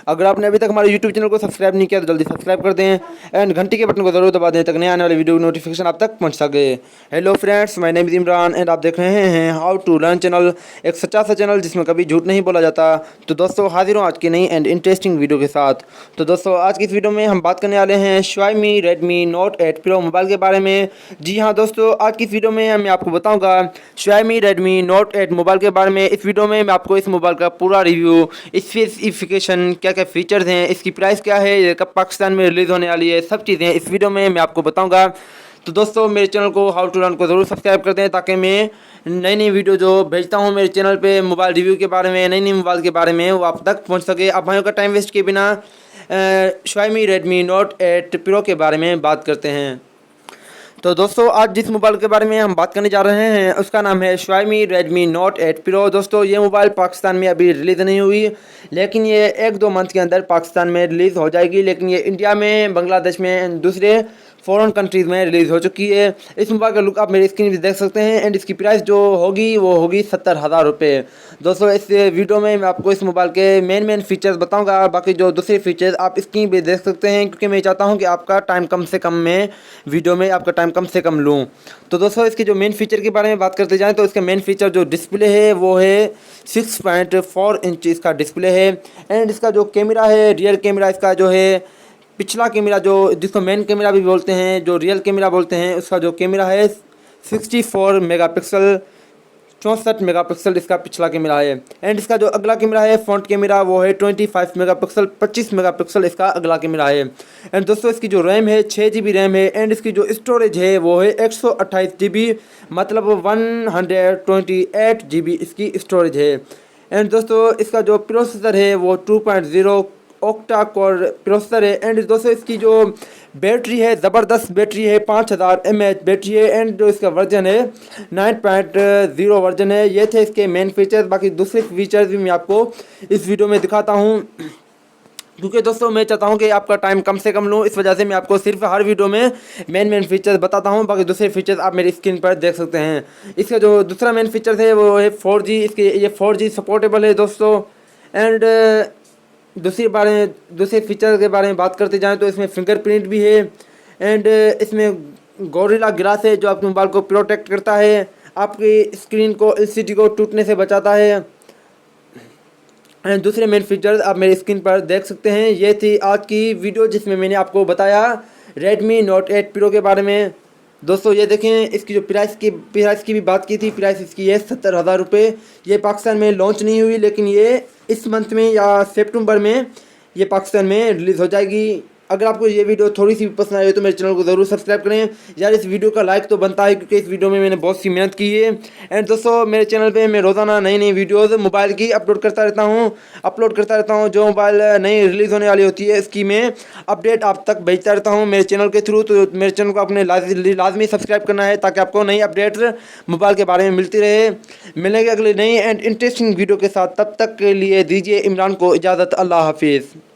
अगर आपने अभी तक हमारे यूट्यूब चैनल को सब्सक्राइब नहीं किया तो जल्दी सब्सक्राइब कर दें एंड घंटी के बटन को जरूर दबा दें, तक नए आने वाले वीडियो की नोटिफिकेशन आप तक पहुंच सके। Hello friends, my name is Imran and आप देख रहे हैं हाउ टू लर्न चैनल, एक सच्चा सा चैनल जिसमें कभी झूठ नहीं बोला जाता। तो दोस्तों हाजिर हूँ आज की नई एंड इंटरेस्टिंग वीडियो के साथ। तो दोस्तों आज की इस वीडियो में हम बात करने वाले हैं Xiaomi Redmi Note 8 Pro mobile के बारे में। जी हाँ दोस्तों, आज की इस वीडियो में मैं आपको बताऊंगा Xiaomi Redmi Note 8 मोबाइल के बारे में। इस वीडियो में मैं आपको इस मोबाइल का पूरा रिव्यू, स्पेसिफिकेशन, क्या क्या फीचर्स हैं, इसकी प्राइस क्या है, ये कब पाकिस्तान में रिलीज़ होने वाली है, सब चीज़ें इस वीडियो में मैं आपको बताऊंगा। तो दोस्तों मेरे चैनल को हाउ टू लर्न को ज़रूर सब्सक्राइब कर दें ताकि मैं नई नई वीडियो जो भेजता हूं मेरे चैनल पे मोबाइल रिव्यू के बारे में, नई नई मोबाइल के बारे में, वो आप तक पहुंच सके। आप भाइयों का टाइम वेस्ट किए बिना Xiaomi Redmi Note 8 Pro के बारे में बात करते हैं। तो दोस्तों आज जिस मोबाइल के बारे में हम बात करने जा रहे हैं उसका नाम है Xiaomi Redmi Note 8 Pro। दोस्तों ये मोबाइल पाकिस्तान में अभी रिलीज़ नहीं हुई, लेकिन ये 1-2 मंथ के अंदर पाकिस्तान में रिलीज़ हो जाएगी। लेकिन ये इंडिया में, बांग्लादेश में, दूसरे फॉरेन कंट्रीज़ में रिलीज़ हो चुकी है। इस मोबाइल का लुक आप मेरी स्क्रीन पर देख सकते हैं एंड इसकी प्राइस जो होगी वो होगी 70,000 रुपये। दोस्तों इस वीडियो में मैं आपको इस मोबाइल के मेन फीचर्स बताऊंगा, बाकी जो दूसरे फीचर्स आप स्क्रीन पे देख सकते हैं, क्योंकि मैं चाहता हूं कि आपका टाइम कम से कम, मैं वीडियो में आपका टाइम कम से कम लूं। तो दोस्तों इसके जो मेन फीचर के बारे में बात करते जाएँ तो इसका मेन फीचर जो डिस्प्ले है वो है 6.4 इंच इसका डिस्प्ले है। एंड इसका जो कैमरा है, रियर कैमरा इसका जो है, पिछला कैमरा जो जिसको मेन कैमरा भी बोलते हैं, जो रियल कैमरा बोलते हैं, उसका जो कैमरा है 64 मेगापिक्सल, 64 मेगापिक्सल इसका पिछला कैमरा है। एंड इसका जो अगला कैमरा है फ्रंट कैमरा वो है 25 मेगापिक्सल, 25 मेगापिक्सल इसका अगला कैमरा है। एंड दोस्तों इसकी जो रैम है 6 GB रैम है एंड इसकी जो स्टोरेज है वो है 128 GB, मतलब 128 GB इसकी स्टोरेज है। एंड दोस्तों इसका जो प्रोसेसर है वो 2.0 ऑक्टा कोर प्रोसेसर है। एंड दोस्तों इसकी जो बैटरी है ज़बरदस्त बैटरी है, 5000 mAh बैटरी है। एंड जो इसका वर्जन है 9.0 वर्जन है। ये थे इसके मेन फीचर्स, बाकी दूसरे फीचर्स भी मैं आपको इस वीडियो में दिखाता हूँ, क्योंकि दोस्तों मैं चाहता हूँ कि आपका टाइम कम से कम लूँ। इस वजह से मैं आपको सिर्फ हर वीडियो में मेन फीचर्स बताता हूँ, बाकी दूसरे फीचर्स आप मेरी स्क्रीन पर देख सकते हैं। इसका जो दूसरा मेन फीचर है वो है 4G, इसके ये 4G सपोर्टेबल है दोस्तों। एंड दूसरे फीचर के बारे में बात करते जाएं तो इसमें फिंगरप्रिंट भी है। एंड इसमें गोरिल्ला ग्लास है जो आपके मोबाइल को प्रोटेक्ट करता है, आपकी स्क्रीन को, एलसीडी को टूटने से बचाता है। एंड दूसरे मेन फीचर्स आप मेरी स्क्रीन पर देख सकते हैं। ये थी आज की वीडियो जिसमें मैंने आपको बताया Redmi Note 8 Pro के बारे में। दोस्तों ये देखें, इसकी जो प्राइस की भी बात की थी, प्राइस इसकी है 70,000 रुपये। ये पाकिस्तान में लॉन्च नहीं हुई, लेकिन ये इस मंथ में या सितंबर में ये पाकिस्तान में रिलीज़ हो जाएगी। अगर आपको ये वीडियो थोड़ी सी भी पसंद आई हो तो मेरे चैनल को ज़रूर सब्सक्राइब करें यार। इस वीडियो का लाइक तो बनता है, क्योंकि इस वीडियो में मैंने बहुत सी मेहनत की है। एंड दोस्तों मेरे चैनल पे मैं रोज़ाना नई नई वीडियोस मोबाइल की अपलोड करता रहता हूँ। जो मोबाइल नई रिलीज़ होने वाली होती है इसकी मैं अपडेट आप तक भेजता रहता हूँ मेरे चैनल के थ्रू। तो मेरे चैनल को अपने लाजमी सब्सक्राइब करना है ताकि आपको नई अपडेट मोबाइल के बारे में मिलती रहे। मिलेंगे अगले नई एंड इंटरेस्टिंग वीडियो के साथ, तब तक के लिए दीजिए इमरान को इजाज़त। अल्लाह हाफिज़।